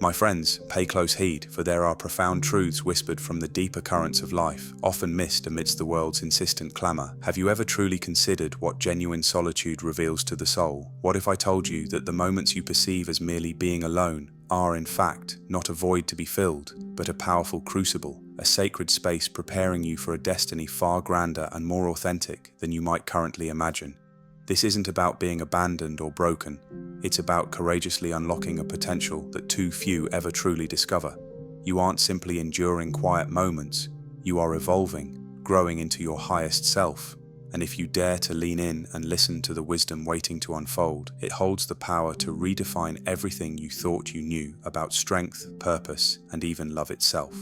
My friends, pay close heed, for there are profound truths whispered from the deeper currents of life, often missed amidst the world's insistent clamor. Have you ever truly considered what genuine solitude reveals to the soul? What if I told you that the moments you perceive as merely being alone are, in fact, not a void to be filled, but a powerful crucible, a sacred space preparing you for a destiny far grander and more authentic than you might currently imagine? This isn't about being abandoned or broken. It's about courageously unlocking a potential that too few ever truly discover. You aren't simply enduring quiet moments. You are evolving, growing into your highest self. And if you dare to lean in and listen to the wisdom waiting to unfold, it holds the power to redefine everything you thought you knew about strength, purpose, and even love itself.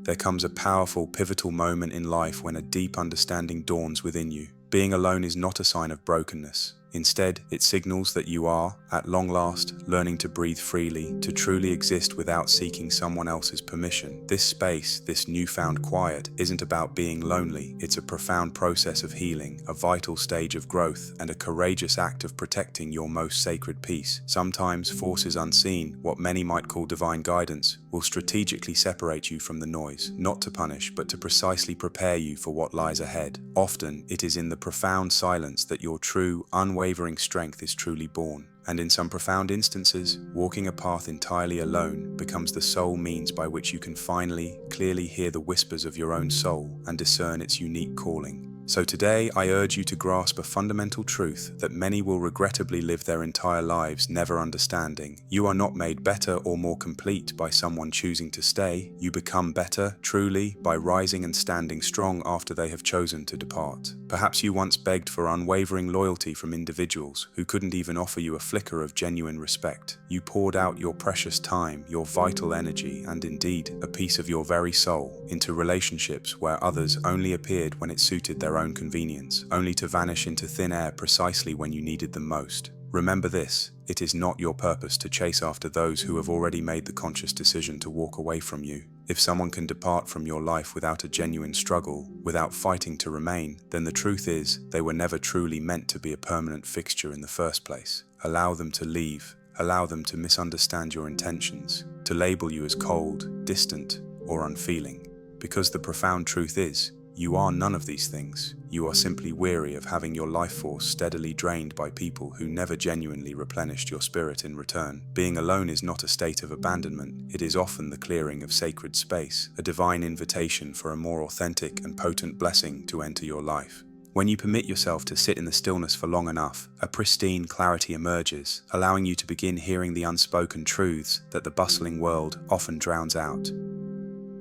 There comes a powerful, pivotal moment in life when a deep understanding dawns within you. Being alone is not a sign of brokenness. Instead, it signals that you are, at long last, learning to breathe freely, to truly exist without seeking someone else's permission. This space, this newfound quiet, isn't about being lonely. It's a profound process of healing, a vital stage of growth, and a courageous act of protecting your most sacred peace. Sometimes forces unseen, what many might call divine guidance, will strategically separate you from the noise, not to punish, but to precisely prepare you for what lies ahead. Often, it is in the profound silence that your true, unwavering strength is truly born. And in some profound instances, walking a path entirely alone becomes the sole means by which you can finally, clearly hear the whispers of your own soul and discern its unique calling. So today, I urge you to grasp a fundamental truth that many will regrettably live their entire lives never understanding. You are not made better or more complete by someone choosing to stay. You become better, truly, by rising and standing strong after they have chosen to depart. Perhaps you once begged for unwavering loyalty from individuals who couldn't even offer you a flicker of genuine respect. You poured out your precious time, your vital energy, and indeed, a piece of your very soul into relationships where others only appeared when it suited their own convenience, only to vanish into thin air precisely when you needed them most. Remember this, it is not your purpose to chase after those who have already made the conscious decision to walk away from you. If someone can depart from your life without a genuine struggle, without fighting to remain, then the truth is, they were never truly meant to be a permanent fixture in the first place. Allow them to leave. Allow them to misunderstand your intentions, to label you as cold, distant, or unfeeling. Because the profound truth is, you are none of these things. You are simply weary of having your life force steadily drained by people who never genuinely replenished your spirit in return. Being alone is not a state of abandonment. It is often the clearing of sacred space, a divine invitation for a more authentic and potent blessing to enter your life. When you permit yourself to sit in the stillness for long enough, a pristine clarity emerges, allowing you to begin hearing the unspoken truths that the bustling world often drowns out.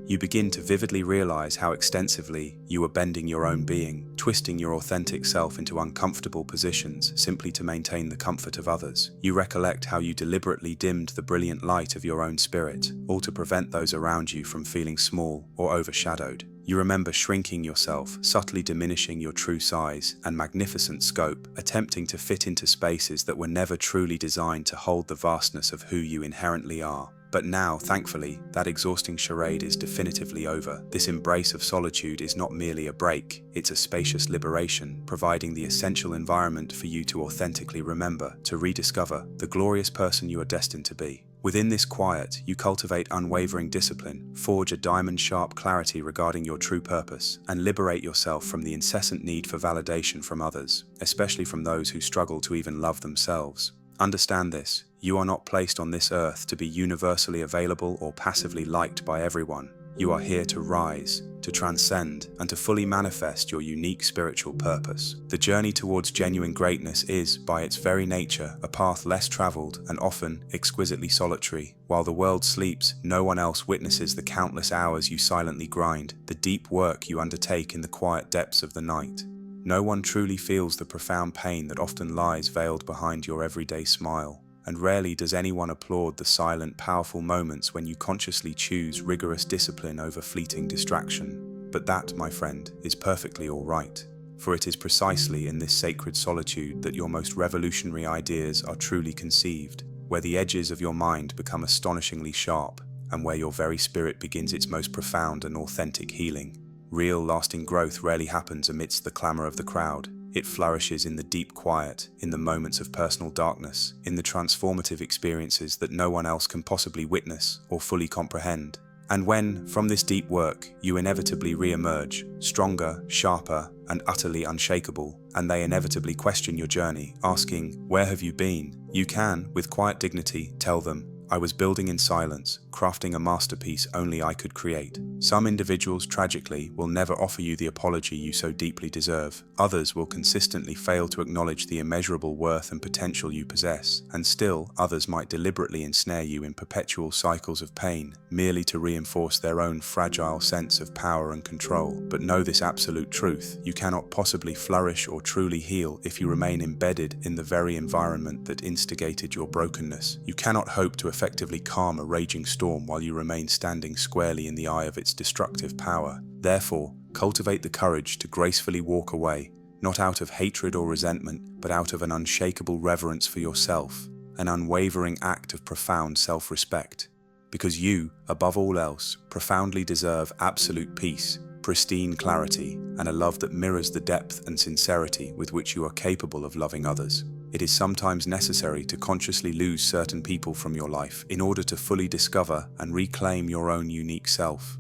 You begin to vividly realize how extensively you are bending your own being, twisting your authentic self into uncomfortable positions simply to maintain the comfort of others. You recollect how you deliberately dimmed the brilliant light of your own spirit, all to prevent those around you from feeling small or overshadowed. You remember shrinking yourself, subtly diminishing your true size and magnificent scope, attempting to fit into spaces that were never truly designed to hold the vastness of who you inherently are. But now, thankfully, that exhausting charade is definitively over. This embrace of solitude is not merely a break, it's a spacious liberation, providing the essential environment for you to authentically remember, to rediscover the glorious person you are destined to be. Within this quiet, you cultivate unwavering discipline, forge a diamond-sharp clarity regarding your true purpose, and liberate yourself from the incessant need for validation from others, especially from those who struggle to even love themselves. Understand this, you are not placed on this earth to be universally available or passively liked by everyone. You are here to rise, to transcend, and to fully manifest your unique spiritual purpose. The journey towards genuine greatness is, by its very nature, a path less traveled and often exquisitely solitary. While the world sleeps, no one else witnesses the countless hours you silently grind, the deep work you undertake in the quiet depths of the night. No one truly feels the profound pain that often lies veiled behind your everyday smile. And rarely does anyone applaud the silent, powerful moments when you consciously choose rigorous discipline over fleeting distraction. But that, my friend, is perfectly all right. For it is precisely in this sacred solitude that your most revolutionary ideas are truly conceived, where the edges of your mind become astonishingly sharp, and where your very spirit begins its most profound and authentic healing. Real, lasting growth rarely happens amidst the clamor of the crowd. It flourishes in the deep quiet, in the moments of personal darkness, in the transformative experiences that no one else can possibly witness or fully comprehend. And when, from this deep work, you inevitably re-emerge, stronger, sharper, and utterly unshakable, and they inevitably question your journey, asking, "Where have you been?" you can, with quiet dignity, tell them, "I was building in silence, crafting a masterpiece only I could create." Some individuals, tragically, will never offer you the apology you so deeply deserve. Others will consistently fail to acknowledge the immeasurable worth and potential you possess. And still, others might deliberately ensnare you in perpetual cycles of pain, merely to reinforce their own fragile sense of power and control. But know this absolute truth: you cannot possibly flourish or truly heal if you remain embedded in the very environment that instigated your brokenness. You cannot hope to effectively calm a raging storm while you remain standing squarely in the eye of its destructive power. Therefore, cultivate the courage to gracefully walk away, not out of hatred or resentment, but out of an unshakable reverence for yourself, an unwavering act of profound self-respect. Because you, above all else, profoundly deserve absolute peace, pristine clarity, and a love that mirrors the depth and sincerity with which you are capable of loving others. It is sometimes necessary to consciously lose certain people from your life in order to fully discover and reclaim your own unique self.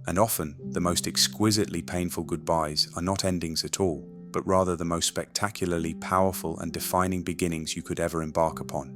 And often, the most exquisitely painful goodbyes are not endings at all, but rather the most spectacularly powerful and defining beginnings you could ever embark upon.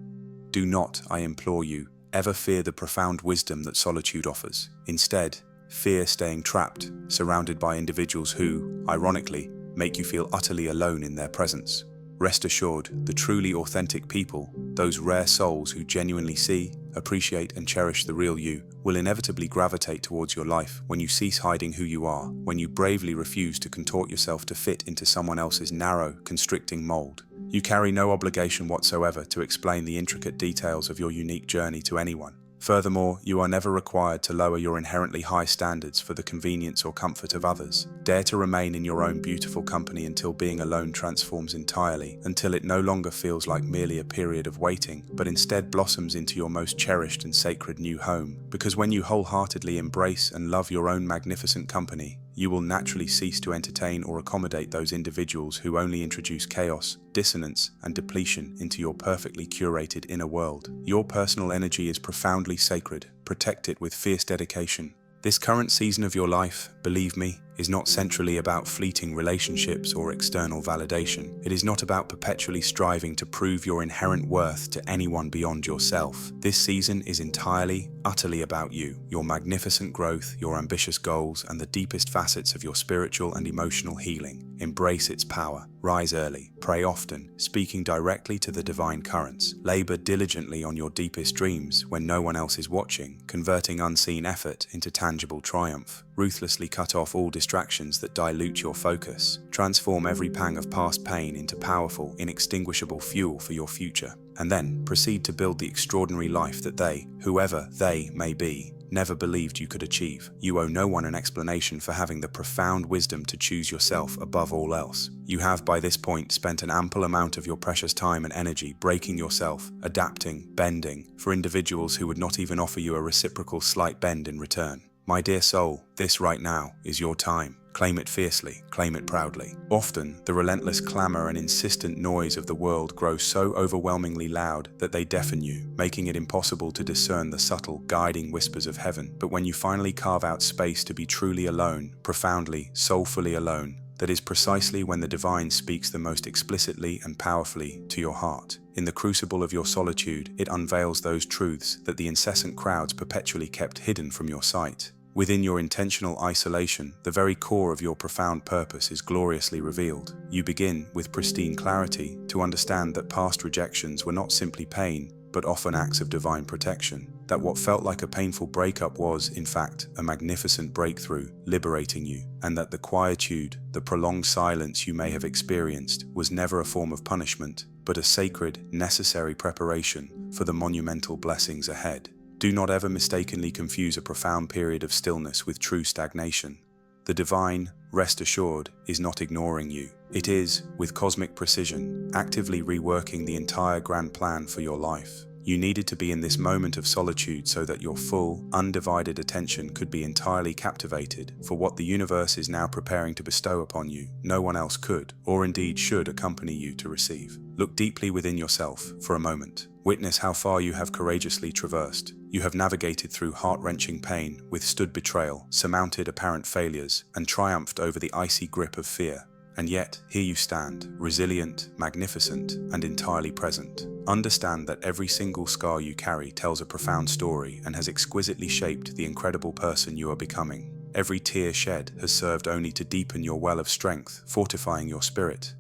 Do not, I implore you, ever fear the profound wisdom that solitude offers. Instead, fear staying trapped, surrounded by individuals who, ironically, make you feel utterly alone in their presence. Rest assured, the truly authentic people, those rare souls who genuinely see, appreciate, and cherish the real you, will inevitably gravitate towards your life when you cease hiding who you are, when you bravely refuse to contort yourself to fit into someone else's narrow, constricting mold. You carry no obligation whatsoever to explain the intricate details of your unique journey to anyone. Furthermore, you are never required to lower your inherently high standards for the convenience or comfort of others. Dare to remain in your own beautiful company until being alone transforms entirely, until it no longer feels like merely a period of waiting, but instead blossoms into your most cherished and sacred new home. Because when you wholeheartedly embrace and love your own magnificent company, you will naturally cease to entertain or accommodate those individuals who only introduce chaos, dissonance, and depletion into your perfectly curated inner world. Your personal energy is profoundly sacred. Protect it with fierce dedication. This current season of your life, believe me, is not centrally about fleeting relationships or external validation. It is not about perpetually striving to prove your inherent worth to anyone beyond yourself. This season is entirely, utterly about you, your magnificent growth, your ambitious goals, and the deepest facets of your spiritual and emotional healing. Embrace its power. Rise early. Pray often, speaking directly to the divine currents. Labor diligently on your deepest dreams when no one else is watching, converting unseen effort into tangible triumph. Ruthlessly cut off all distractions that dilute your focus. Transform every pang of past pain into powerful, inextinguishable fuel for your future. And then proceed to build the extraordinary life that they, whoever they may be, never believed you could achieve. You owe no one an explanation for having the profound wisdom to choose yourself above all else. You have by this point spent an ample amount of your precious time and energy breaking yourself, adapting, bending, for individuals who would not even offer you a reciprocal slight bend in return. My dear soul, this right now is your time. Claim it fiercely, claim it proudly. Often, the relentless clamor and insistent noise of the world grow so overwhelmingly loud that they deafen you, making it impossible to discern the subtle, guiding whispers of heaven. But when you finally carve out space to be truly alone, profoundly, soulfully alone, that is precisely when the divine speaks the most explicitly and powerfully to your heart. In the crucible of your solitude, it unveils those truths that the incessant crowds perpetually kept hidden from your sight. Within your intentional isolation, the very core of your profound purpose is gloriously revealed. You begin, with pristine clarity, to understand that past rejections were not simply pain, but often acts of divine protection. That what felt like a painful breakup was, in fact, a magnificent breakthrough, liberating you. And that the quietude, the prolonged silence you may have experienced, was never a form of punishment, but a sacred, necessary preparation for the monumental blessings ahead. Do not ever mistakenly confuse a profound period of stillness with true stagnation. The divine, rest assured, is not ignoring you. It is, with cosmic precision, actively reworking the entire grand plan for your life. You needed to be in this moment of solitude so that your full, undivided attention could be entirely captivated for what the universe is now preparing to bestow upon you. No one else could, or indeed should, accompany you to receive. Look deeply within yourself for a moment. Witness how far you have courageously traversed. You have navigated through heart-wrenching pain, withstood betrayal, surmounted apparent failures, and triumphed over the icy grip of fear. And yet, here you stand, resilient, magnificent, and entirely present. Understand that every single scar you carry tells a profound story and has exquisitely shaped the incredible person you are becoming. Every tear shed has served only to deepen your well of strength, fortifying your spirit.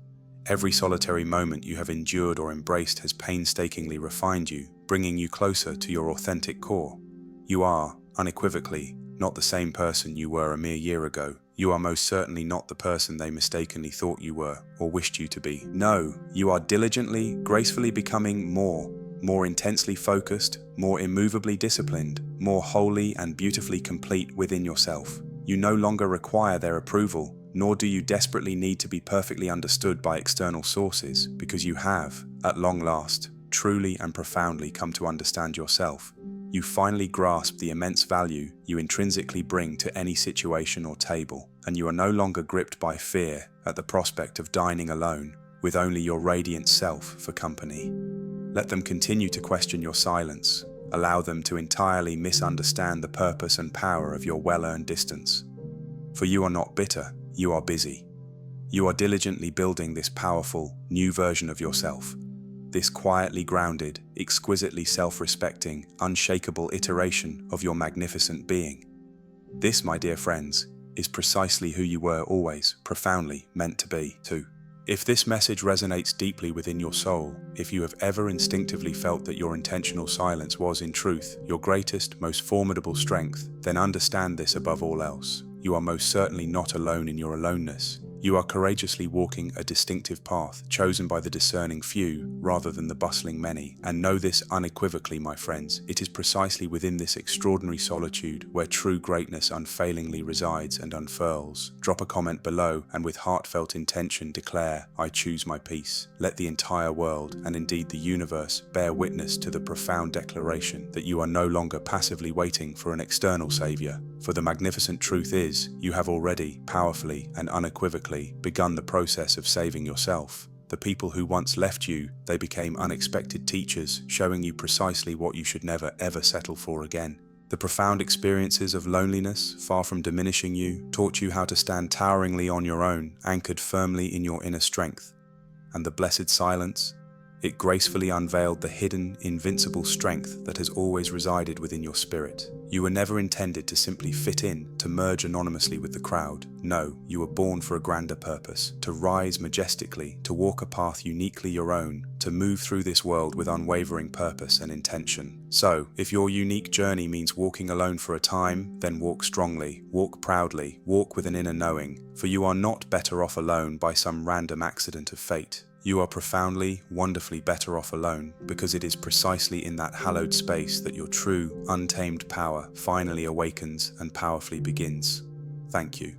Every solitary moment you have endured or embraced has painstakingly refined you, bringing you closer to your authentic core. You are, unequivocally, not the same person you were a mere year ago. You are most certainly not the person they mistakenly thought you were or wished you to be. No, you are diligently, gracefully becoming more intensely focused, more immovably disciplined, more wholly and beautifully complete within yourself. You no longer require their approval, nor do you desperately need to be perfectly understood by external sources, because you have, at long last, truly and profoundly come to understand yourself. You finally grasp the immense value you intrinsically bring to any situation or table, and you are no longer gripped by fear at the prospect of dining alone, with only your radiant self for company. Let them continue to question your silence. Allow them to entirely misunderstand the purpose and power of your well-earned distance. For you are not bitter, you are busy. You are diligently building this powerful, new version of yourself. This quietly grounded, exquisitely self-respecting, unshakable iteration of your magnificent being. This, my dear friends, is precisely who you were always, profoundly meant to be, too. If this message resonates deeply within your soul, if you have ever instinctively felt that your intentional silence was, in truth, your greatest, most formidable strength, then understand this above all else. You are most certainly not alone in your aloneness. You are courageously walking a distinctive path, chosen by the discerning few rather than the bustling many. And know this unequivocally, my friends, it is precisely within this extraordinary solitude where true greatness unfailingly resides and unfurls. Drop a comment below and with heartfelt intention declare, "I choose my peace." Let the entire world, and indeed the universe, bear witness to the profound declaration that you are no longer passively waiting for an external savior. For the magnificent truth is, you have already, powerfully and unequivocally, begun the process of saving yourself. The people who once left you, they became unexpected teachers, showing you precisely what you should never ever settle for again. The profound experiences of loneliness, far from diminishing you, taught you how to stand toweringly on your own, anchored firmly in your inner strength. And the blessed silence, it gracefully unveiled the hidden, invincible strength that has always resided within your spirit. You were never intended to simply fit in, to merge anonymously with the crowd. No, you were born for a grander purpose, to rise majestically, to walk a path uniquely your own, to move through this world with unwavering purpose and intention. So, if your unique journey means walking alone for a time, then walk strongly, walk proudly, walk with an inner knowing, for you are not better off alone by some random accident of fate. You are profoundly, wonderfully better off alone, because it is precisely in that hallowed space that your true, untamed power finally awakens and powerfully begins. Thank you.